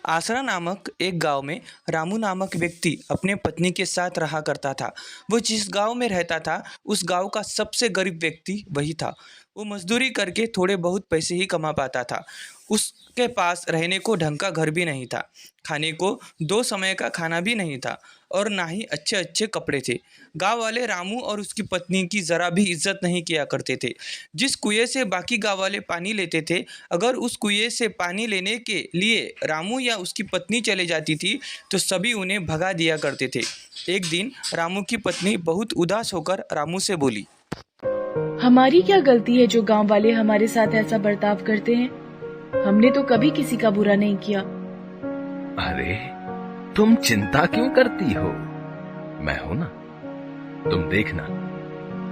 आसरा नामक एक गांव में रामू नामक व्यक्ति अपने पत्नी के साथ रहा करता था। वो जिस गांव में रहता था उस गांव का सबसे गरीब व्यक्ति वही था। वो मजदूरी करके थोड़े बहुत पैसे ही कमा पाता था। उसके पास रहने को ढंग का घर भी नहीं था, खाने को 2 समय का खाना भी नहीं था और ना ही अच्छे अच्छे कपड़े थे। गांव वाले रामू और उसकी पत्नी की ज़रा भी इज्जत नहीं किया करते थे। जिस कुएं से बाकी गांव वाले पानी लेते थे, अगर उस कुएं से पानी लेने के लिए रामू या उसकी पत्नी चले जाती थी तो सभी उन्हें भगा दिया करते थे। एक दिन रामू की पत्नी बहुत उदास होकर रामू से बोली, हमारी क्या गलती है जो गांव वाले हमारे साथ ऐसा बर्ताव करते हैं? हमने तो कभी किसी का बुरा नहीं किया। अरे तुम चिंता क्यों करती हो? मैं हूं ना। तुम देखना,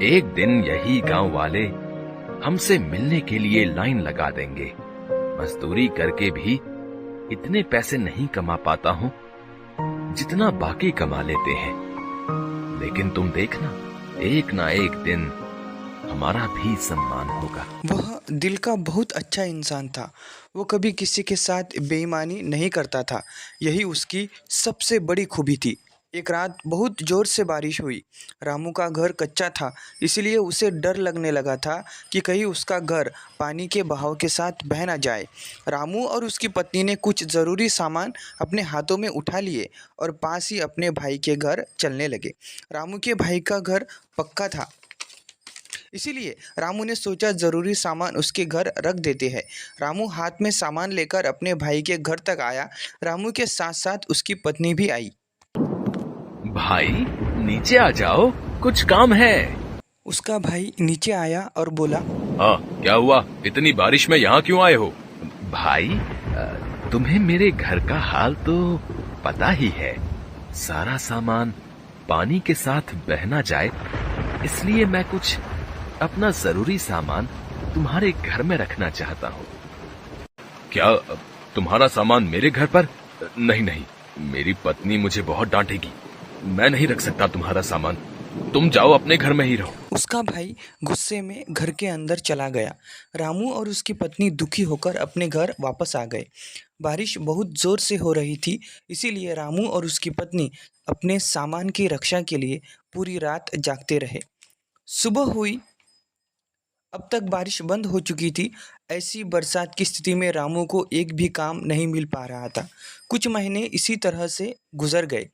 एक दिन यही गांव वाले हमसे मिलने के लिए लाइन लगा देंगे। मजदूरी करके भी इतने पैसे नहीं कमा पाता हूं जितना बाकी कमा लेते हैं, लेकिन तुम देखना, एक ना एक दिन हमारा भी सम्मान होगा। वह दिल का बहुत अच्छा इंसान था। वो कभी किसी के साथ बेईमानी नहीं करता था। यही उसकी सबसे बड़ी खूबी थी। एक रात बहुत ज़ोर से बारिश हुई। रामू का घर कच्चा था, इसलिए उसे डर लगने लगा था कि कहीं उसका घर पानी के बहाव के साथ बह ना जाए। रामू और उसकी पत्नी ने कुछ ज़रूरी सामान अपने हाथों में उठा लिए और पास ही अपने भाई के घर चलने लगे। रामू के भाई का घर पक्का था, इसीलिए रामू ने सोचा ज़रूरी सामान उसके घर रख देते हैं। रामू हाथ में सामान लेकर अपने भाई के घर तक आया। रामू के साथ साथ उसकी पत्नी भी आई। भाई नीचे आ जाओ, कुछ काम है। उसका भाई नीचे आया और बोला, हाँ क्या हुआ? इतनी बारिश में यहाँ क्यों आए हो? भाई तुम्हें मेरे घर का हाल तो पता ही है। सारा सामान पानी के साथ बहना जाए, इसलिए मैं कुछ अपना जरूरी सामान तुम्हारे घर में रखना चाहता हूँ। क्या तुम्हारा सामान मेरे घर पर? नहीं नहीं, मेरी पत्नी मुझे बहुत डांटेगी। मैं नहीं रख सकता तुम्हारा सामान। तुम जाओ, अपने घर में ही रहो। उसका भाई गुस्से में घर के अंदर चला गया। रामू और उसकी पत्नी दुखी होकर अपने घर वापस आ गए। बारिश बहुत ज़ोर से हो रही थी, इसीलिए रामू और उसकी पत्नी अपने सामान की रक्षा के लिए पूरी रात जागते रहे। सुबह हुई। अब तक बारिश बंद हो चुकी थी। ऐसी बरसात की स्थिति में रामू को एक भी काम नहीं मिल पा रहा था। कुछ महीने इसी तरह से गुजर गए।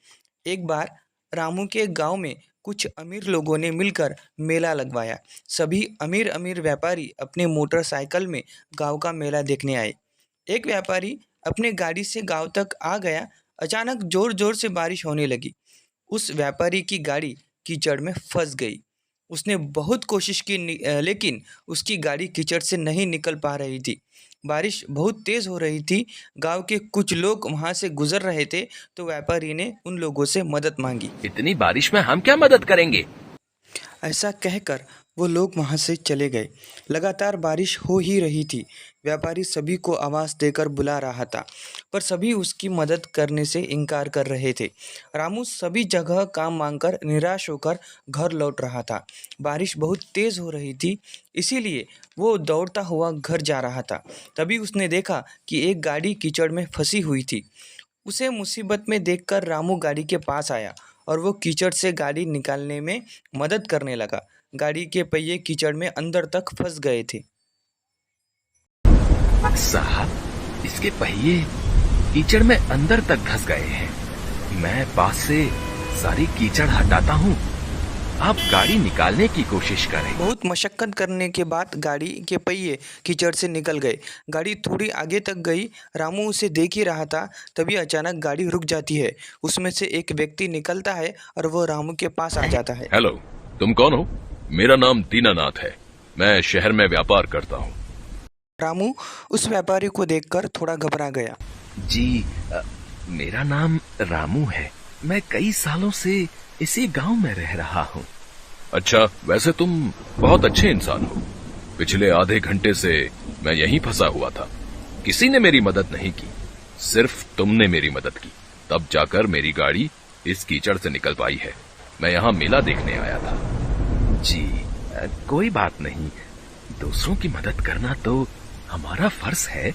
एक बार रामू के गांव में कुछ अमीर लोगों ने मिलकर मेला लगवाया। सभी अमीर अमीर व्यापारी अपने मोटरसाइकिल में गांव का मेला देखने आए। एक व्यापारी अपने गाड़ी से गांव तक आ गया। अचानक जोर जोर से बारिश होने लगी। उस व्यापारी की गाड़ी कीचड़ में फंस गई। उसने बहुत कोशिश की, लेकिन उसकी गाड़ी कीचड़ से नहीं निकल पा रही थी। बारिश बहुत तेज़ हो रही थी। गांव के कुछ लोग वहां से गुजर रहे थे, तो व्यापारी ने उन लोगों से मदद मांगी। इतनी बारिश में हम क्या मदद करेंगे? ऐसा कहकर वो लोग वहां से चले गए। लगातार बारिश हो ही रही थी। व्यापारी सभी को आवाज़ देकर बुला रहा था, पर सभी उसकी मदद करने से इनकार कर रहे थे। रामू सभी जगह काम मांगकर निराश होकर घर लौट रहा था। बारिश बहुत तेज़ हो रही थी, इसीलिए वो दौड़ता हुआ घर जा रहा था। तभी उसने देखा कि एक गाड़ी कीचड़ में फंसी हुई थी। उसे मुसीबत में देखकर रामू गाड़ी के पास आया और वो कीचड़ से गाड़ी निकालने में मदद करने लगा। गाड़ी के पहिए कीचड़ में अंदर तक फंस गए थे। साहब, इसके पहिए कीचड़ में अंदर तक धंस गए हैं। मैं पास से सारी कीचड़ हटाता हूँ, आप गाड़ी निकालने की कोशिश करें। बहुत मशक्कत करने के बाद गाड़ी के पहिए कीचड़ से निकल गए। गाड़ी थोड़ी आगे तक गई। रामू उसे देख ही रहा था, तभी अचानक गाड़ी रुक जाती है। उसमें से एक व्यक्ति निकलता है और वो रामू के पास आ जाता है। हेलो, तुम कौन हो? मेरा नाम दीनानाथ है। मैं शहर में व्यापार करता हूँ। रामू उस व्यापारी को देखकर थोड़ा घबरा गया। जी, मेरा नाम रामू है। मैं कई सालों से इसी गांव में रह रहा हूँ। अच्छा, वैसे तुम बहुत अच्छे इंसान हो। पिछले आधे घंटे से मैं यहीं फंसा हुआ था। किसी ने मेरी मदद नहीं की, सिर्फ तुमने मेरी मदद की। तब जाकर मेरी गाड़ी इस कीचड़ से निकल पाई है। मैं यहाँ मेला देखने आया था। जी, कोई बात नहीं। दूसरों की मदद करना तो हमारा फर्ज है।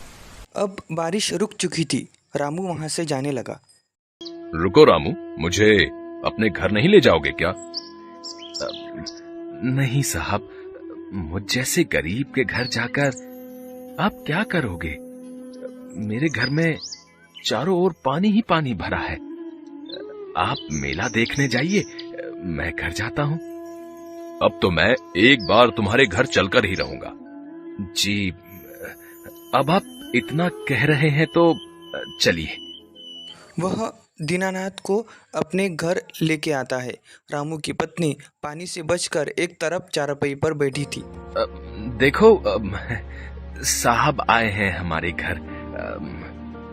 अब बारिश रुक चुकी थी। रामू वहां से जाने लगा। रुको रामू, मुझे अपने घर नहीं ले जाओगे क्या? नहीं साहब, मुझ जैसे गरीब के घर जाकर आप क्या करोगे? मेरे घर में चारों ओर पानी ही पानी भरा है। आप मेला देखने जाइए, मैं घर जाता हूं। अब तो मैं एक बार तुम्हारे घर चलकर ही रहूंगा। जी, अब आप इतना कह रहे हैं तो चलिए। वह दीनानाथ को अपने घर लेके आता है। रामू की पत्नी पानी से बचकर एक तरफ चारपाई पर बैठी थी। देखो, साहब आए हैं हमारे घर,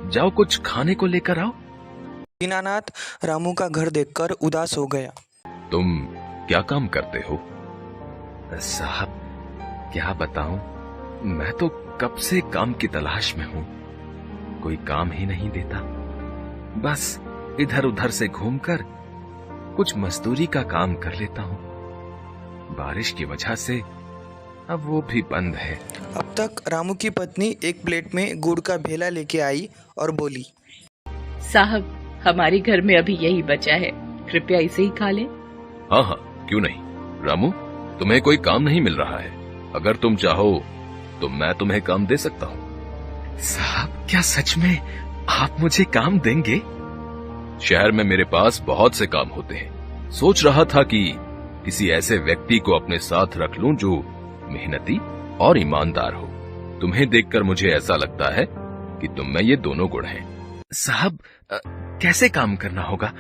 जाओ कुछ खाने को लेकर आओ। दीनानाथ रामू का घर देखकर उदास हो गया। तुम क्या काम करते हो? साहब, क्या बताऊं, मैं तो कब से काम की तलाश में हूं, कोई काम ही नहीं देता। बस इधर उधर से घूमकर कुछ मजदूरी का काम कर लेता हूं। बारिश की वजह से अब वो भी बंद है। अब तक रामू की पत्नी एक प्लेट में गुड़ का भेला लेके आई और बोली, साहब, हमारे घर में अभी यही बचा है, कृपया इसे ही खा लें। हाँ हाँ, क्यों नहीं। रामू, तुम्हें कोई काम नहीं मिल रहा है, अगर तुम चाहो तो मैं तुम्हें काम दे सकता हूँ। साहब, क्या सच में आप मुझे काम देंगे? शहर में मेरे पास बहुत से काम होते हैं। सोच रहा था कि किसी ऐसे व्यक्ति को अपने साथ रख लूं जो मेहनती और ईमानदार हो। तुम्हें देखकर मुझे ऐसा लगता है कि तुम में ये दोनों गुण हैं। साहब, कैसे काम करना होगा?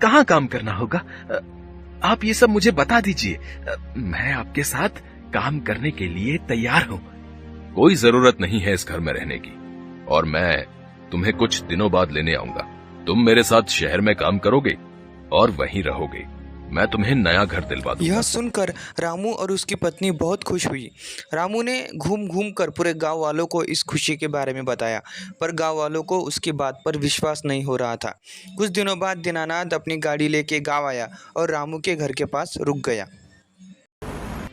कहाँ काम करना होगा? आप ये सब मुझे बता दीजिए, मैं आपके साथ काम करने के लिए तैयार हूँ। कोई जरूरत नहीं है इस घर में रहने की, और मैं तुम्हें कुछ दिनों बाद लेने आऊंगा। तुम मेरे साथ शहर में काम करोगे और वहीं रहोगे। मैं तुम्हें नया घर दिलवा दूंगा। यह सुनकर रामू और उसकी पत्नी बहुत खुश हुई। रामू ने घूम घूम कर पूरे गांव वालों को इस खुशी के बारे में बताया, पर गांव वालों को उसकी बात पर विश्वास नहीं हो रहा था। कुछ दिनों बाद दीनानाथ अपनी गाड़ी लेके गांव आया और रामू के घर के पास रुक गया।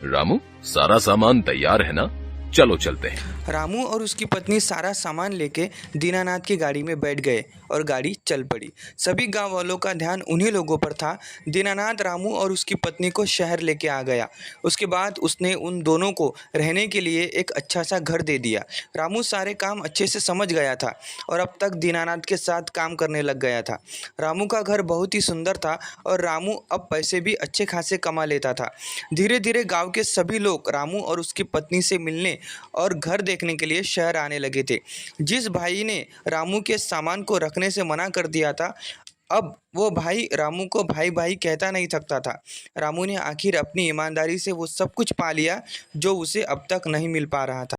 रामू, सारा सामान तैयार है ना? चलो चलते हैं। रामू और उसकी पत्नी सारा सामान लेके दीनानाथ की गाड़ी में बैठ गए और गाड़ी चल पड़ी। सभी गांव वालों का ध्यान उन्हीं लोगों पर था। दीनानाथ रामू और उसकी पत्नी को शहर लेके आ गया। उसके बाद उसने उन दोनों को रहने के लिए एक अच्छा सा घर दे दिया। रामू सारे काम अच्छे से समझ गया था और अब तक दीनानाथ के साथ काम करने लग गया था। रामू का घर बहुत ही सुंदर था और रामू अब पैसे भी अच्छे खासे कमा लेता था। धीरे धीरे गाँव के सभी लोग रामू और उसकी पत्नी से मिलने और घर देखने के लिए शहर आने लगे थे। जिस भाई ने रामू के सामान को रखने से मना कर दिया था, अब वो भाई रामू को भाई भाई कहता नहीं थकता था। रामू ने आखिर अपनी ईमानदारी से वो सब कुछ पा लिया जो उसे अब तक नहीं मिल पा रहा था।